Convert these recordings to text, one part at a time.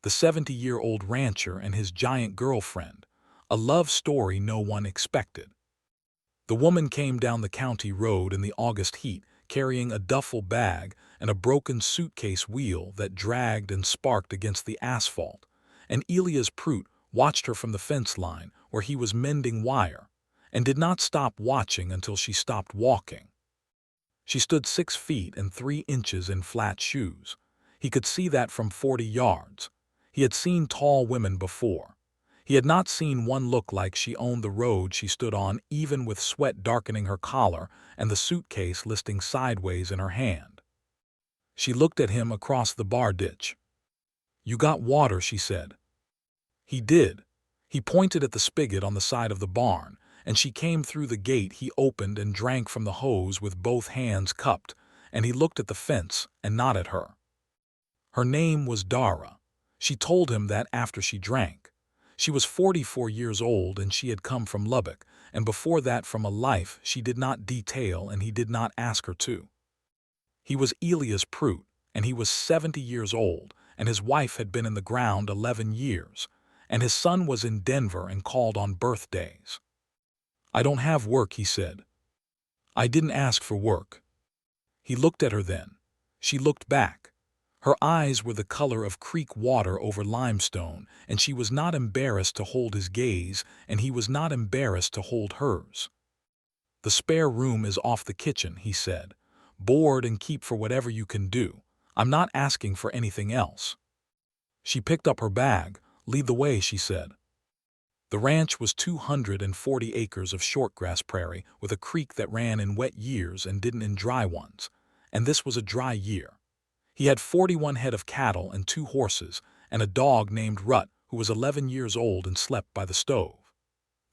the 70-year-old rancher and his giant girlfriend, a love story no one expected. The woman came down the county road in the August heat, carrying a duffel bag and a broken suitcase wheel that dragged and sparked against the asphalt, and Elias Prout watched her from the fence line where he was mending wire, and did not stop watching until she stopped walking. She stood 6 feet and 3 inches in flat shoes. He could see that from 40 yards. He had seen tall women before. He had not seen one look like she owned the road she stood on, even with sweat darkening her collar and the suitcase listing sideways in her hand. She looked at him across the bar ditch. "You got water," she said. He did. He pointed at the spigot on the side of the barn, and she came through the gate he opened and drank from the hose with both hands cupped, and he looked at the fence and not at her. Her name was Dara. She told him that after she drank. She was 44 years old and she had come from Lubbock, and before that from a life she did not detail and he did not ask her to. He was Elias Prout, and he was 70 years old, and his wife had been in the ground 11 years, and his son was in Denver and called on birthdays. "I don't have work," he said. "I didn't ask for work." He looked at her then. She looked back. Her eyes were the color of creek water over limestone, and she was not embarrassed to hold his gaze, and he was not embarrassed to hold hers. "The spare room is off the kitchen," he said. "Board and keep for whatever you can do. I'm not asking for anything else." She picked up her bag. "Lead the way," she said. The ranch was 240 acres of shortgrass prairie with a creek that ran in wet years and didn't in dry ones, and this was a dry year. He had 41 head of cattle and 2 horses, and a dog named Rut who was 11 years old and slept by the stove.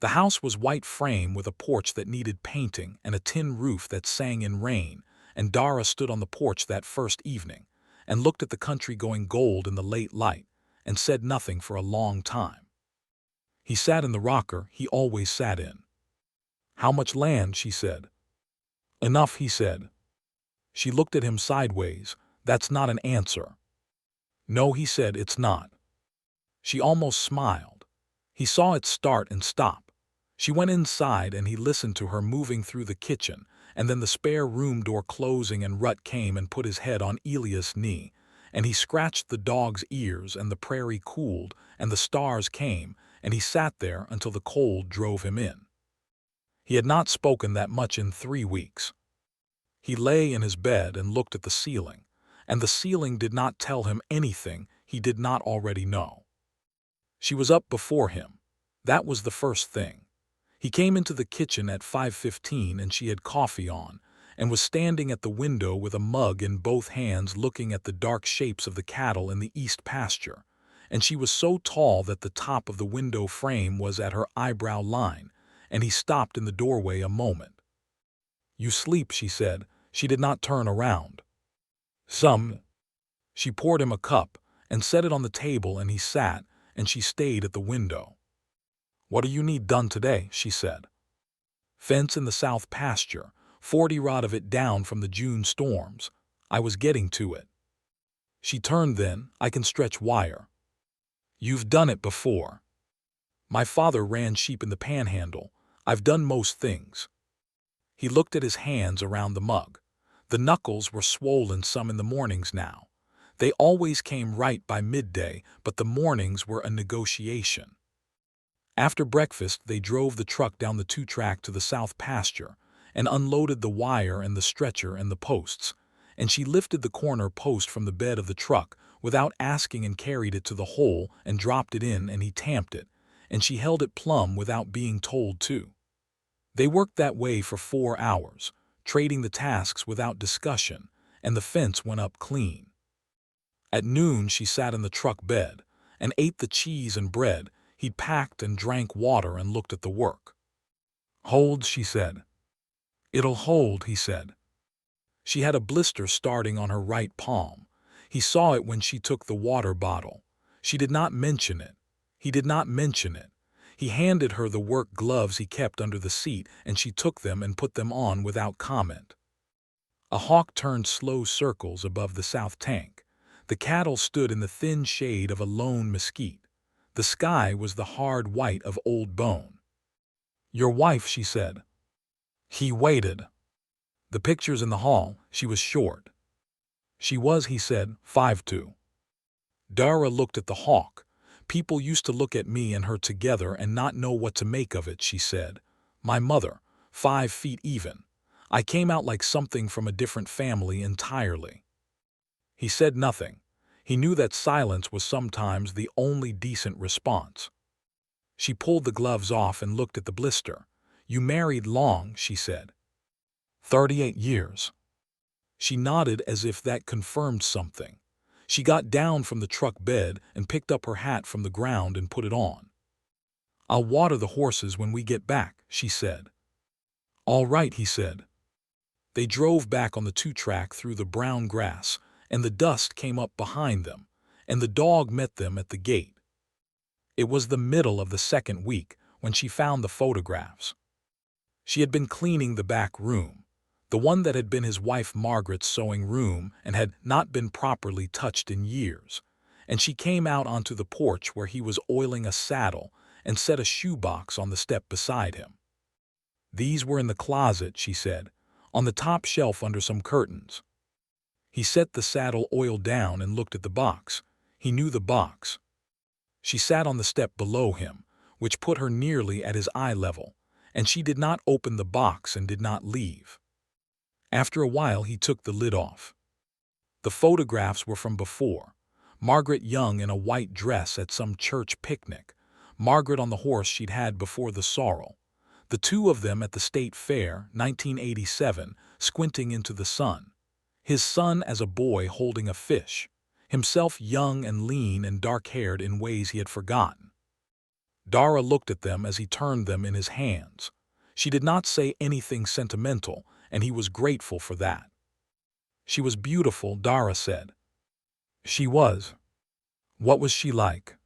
The house was white frame with a porch that needed painting and a tin roof that sang in rain, and Dara stood on the porch that first evening and looked at the country going gold in the late light and said nothing for a long time. He sat in the rocker he always sat in. "How much land?" she said. "Enough," he said. She looked at him sideways. "That's not an answer." "No," he said, "it's not." She almost smiled. He saw it start and stop. She went inside and he listened to her moving through the kitchen, and then the spare room door closing, and Rut came and put his head on Elias' knee, and he scratched the dog's ears, and the prairie cooled, and the stars came, and he sat there until the cold drove him in. He had not spoken that much in 3 weeks. He lay in his bed and looked at the ceiling, and the ceiling did not tell him anything he did not already know. She was up before him. That was the first thing. He came into the kitchen at 5:15 and she had coffee on, and was standing at the window with a mug in both hands looking at the dark shapes of the cattle in the east pasture, and she was so tall that the top of the window frame was at her eyebrow line, and he stopped in the doorway a moment. "You sleep," she said. She did not turn around. "Some." She poured him a cup and set it on the table, and he sat, and she stayed at the window. "What do you need done today?" she said. "Fence in the south pasture, 40 rod of it down from the June storms. I was getting to it." She turned then. "I can stretch wire." "You've done it before." "My father ran sheep in the Panhandle. I've done most things." He looked at his hands around the mug. The knuckles were swollen some in the mornings now. They always came right by midday, but the mornings were a negotiation. After breakfast, they drove the truck down the 2-track to the south pasture and unloaded the wire and the stretcher and the posts, and she lifted the corner post from the bed of the truck without asking and carried it to the hole and dropped it in, and he tamped it, and she held it plumb without being told to. They worked that way for 4 hours, trading the tasks without discussion, and the fence went up clean. At noon she sat in the truck bed and ate the cheese and bread he'd packed and drank water and looked at the work. "Hold," she said. "It'll hold," he said. She had a blister starting on her right palm. He saw it when she took the water bottle. She did not mention it. He did not mention it. He handed her the work gloves he kept under the seat, and she took them and put them on without comment. A hawk turned slow circles above the south tank. The cattle stood in the thin shade of a lone mesquite. The sky was the hard white of old bone. "Your wife," she said. He waited. The pictures in the hall, she was short. She was, he said, 5'2". Dara looked at the hawk. "People used to look at me and her together and not know what to make of it," she said. "My mother, 5 feet even. I came out like something from a different family entirely." He said nothing. He knew that silence was sometimes the only decent response. She pulled the gloves off and looked at the blister. "You married long," she said. 38 years. She nodded as if that confirmed something. She got down from the truck bed and picked up her hat from the ground and put it on. "I'll water the horses when we get back," she said. "All right," he said. They drove back on the 2-track through the brown grass, and the dust came up behind them, and the dog met them at the gate. It was the middle of the second week when she found the photographs. She had been cleaning the back room, the one that had been his wife Margaret's sewing room and had not been properly touched in years, and she came out onto the porch where he was oiling a saddle and set a shoebox on the step beside him. "These were in the closet," she said, "on the top shelf under some curtains." He set the saddle oil down and looked at the box. He knew the box. She sat on the step below him, which put her nearly at his eye level, and she did not open the box and did not leave. After a while he took the lid off. The photographs were from before. Margaret young in a white dress at some church picnic. Margaret on the horse she'd had before the sorrel. The two of them at the State Fair, 1987, squinting into the sun. His son as a boy holding a fish. Himself young and lean and dark-haired in ways he had forgotten. Dara looked at them as he turned them in his hands. She did not say anything sentimental, and he was grateful for that. "She was beautiful," Dara said. "She was." "What was she like?"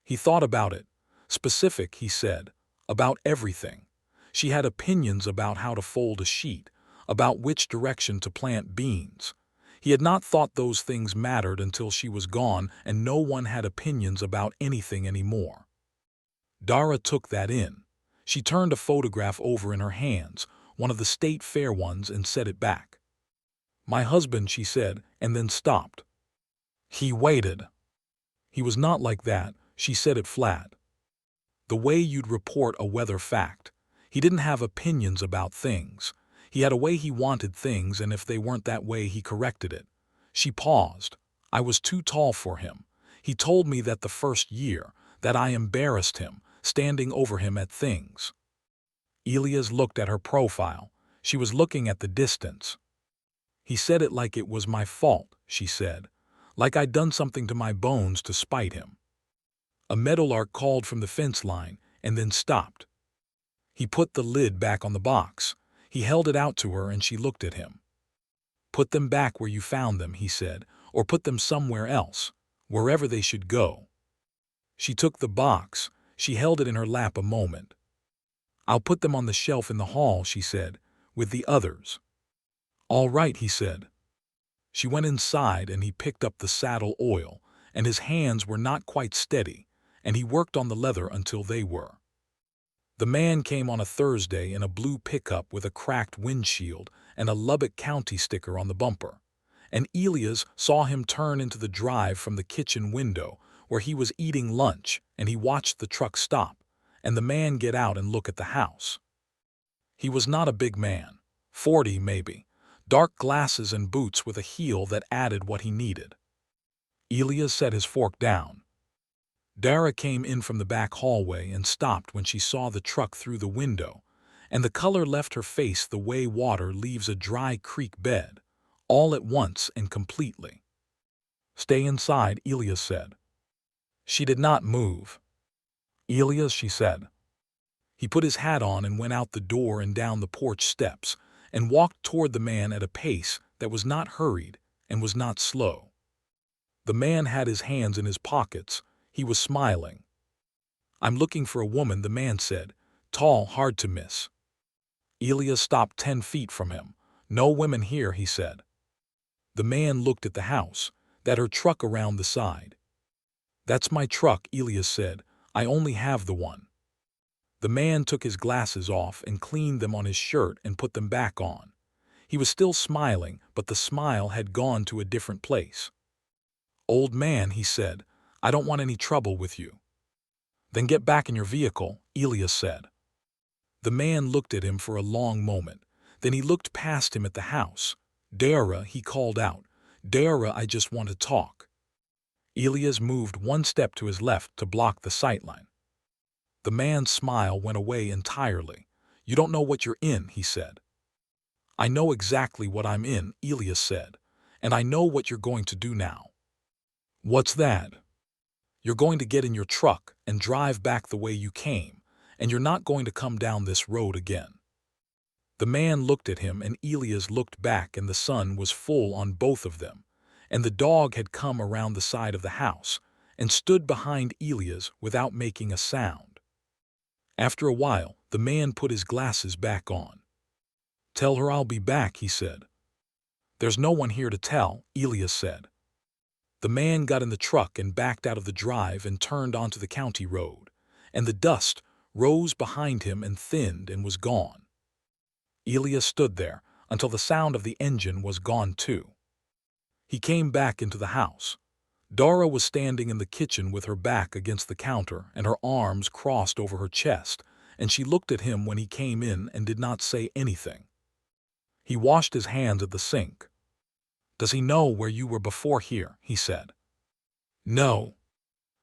He thought about it. "Specific," he said. "About everything. She had opinions about how to fold a sheet, about which direction to plant beans. He had not thought those things mattered until she was gone and no one had opinions about anything anymore." Dara took that in. She turned a photograph over in her hands, one of the State Fair ones, and set it back. "My husband," she said, and then stopped. He waited. "He was not like that," she said it flat. "The way you'd report a weather fact. He didn't have opinions about things. He had a way he wanted things, and if they weren't that way he corrected it." She paused. "I was too tall for him. He told me that the first year, that I embarrassed him, standing over him at things." Elias looked at her profile. She was looking at the distance. "He said it like it was my fault," she said. "Like I'd done something to my bones to spite him." A meadowlark called from the fence line and then stopped. He put the lid back on the box. He held it out to her and she looked at him. "Put them back where you found them," he said, "or put them somewhere else, wherever they should go." She took the box. She held it in her lap a moment. "I'll put them on the shelf in the hall," she said, "with the others." "All right," he said. She went inside and he picked up the saddle oil, and his hands were not quite steady, and he worked on the leather until they were. The man came on a Thursday in a blue pickup with a cracked windshield and a Lubbock County sticker on the bumper, and Elias saw him turn into the drive from the kitchen window where he was eating lunch, and he watched the truck stop, and the man get out and look at the house. He was not a big man, 40 maybe, dark glasses and boots with a heel that added what he needed. Elias set his fork down. Dara came in from the back hallway and stopped when she saw the truck through the window, and the color left her face the way water leaves a dry creek bed, all at once and completely. "Stay inside," Elias said. She did not move. "Elias," she said. He put his hat on and went out the door and down the porch steps, and walked toward the man at a pace that was not hurried and was not slow. The man had his hands in his pockets. He was smiling. "I'm looking for a woman," the man said. "Tall, hard to miss." Elias stopped 10 feet from him. "No women here," he said. The man looked at the house. That her truck around the side. That's my truck, Elias said. I only have the one. The man took his glasses off and cleaned them on his shirt and put them back on. He was still smiling, but the smile had gone to a different place. Old man, he said, I don't want any trouble with you. Then get back in your vehicle, Elias said. The man looked at him for a long moment. Then he looked past him at the house. Dara, he called out. Dara, I just want to talk. Elias moved one step to his left to block the sightline. The man's smile went away entirely. You don't know what you're in, he said. I know exactly what I'm in, Elias said. And I know what you're going to do now. What's that? You're going to get in your truck and drive back the way you came, and you're not going to come down this road again. The man looked at him and Elias looked back, and the sun was full on both of them, and the dog had come around the side of the house and stood behind Elias without making a sound. After a while, the man put his glasses back on. Tell her I'll be back, he said. There's no one here to tell, Elias said. The man got in the truck and backed out of the drive and turned onto the county road, and the dust rose behind him and thinned and was gone. Elias stood there until the sound of the engine was gone too. He came back into the house. Dara was standing in the kitchen with her back against the counter and her arms crossed over her chest, and she looked at him when he came in and did not say anything. He washed his hands at the sink. Does he know where you were before here? He said. No.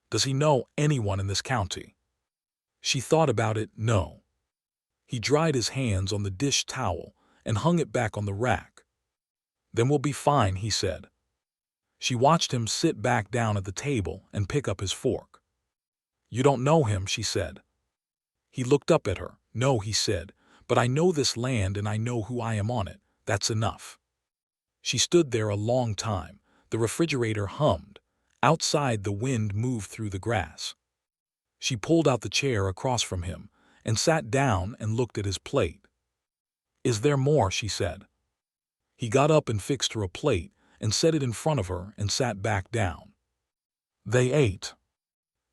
Does he know anyone in this county? She thought about it. No. He dried his hands on the dish towel and hung it back on the rack. Then we'll be fine, he said. She watched him sit back down at the table and pick up his fork. You don't know him, she said. He looked up at her. No, he said, but I know this land and I know who I am on it. That's enough. She stood there a long time. The refrigerator hummed. Outside, the wind moved through the grass. She pulled out the chair across from him and sat down and looked at his plate. Is there more? She said. He got up and fixed her a plate and set it in front of her and sat back down. They ate.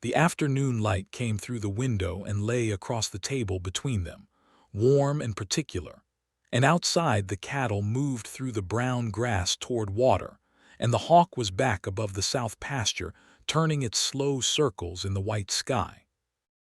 The afternoon light came through the window and lay across the table between them, warm and particular. And outside, the cattle moved through the brown grass toward water, and the hawk was back above the south pasture, turning its slow circles in the white sky.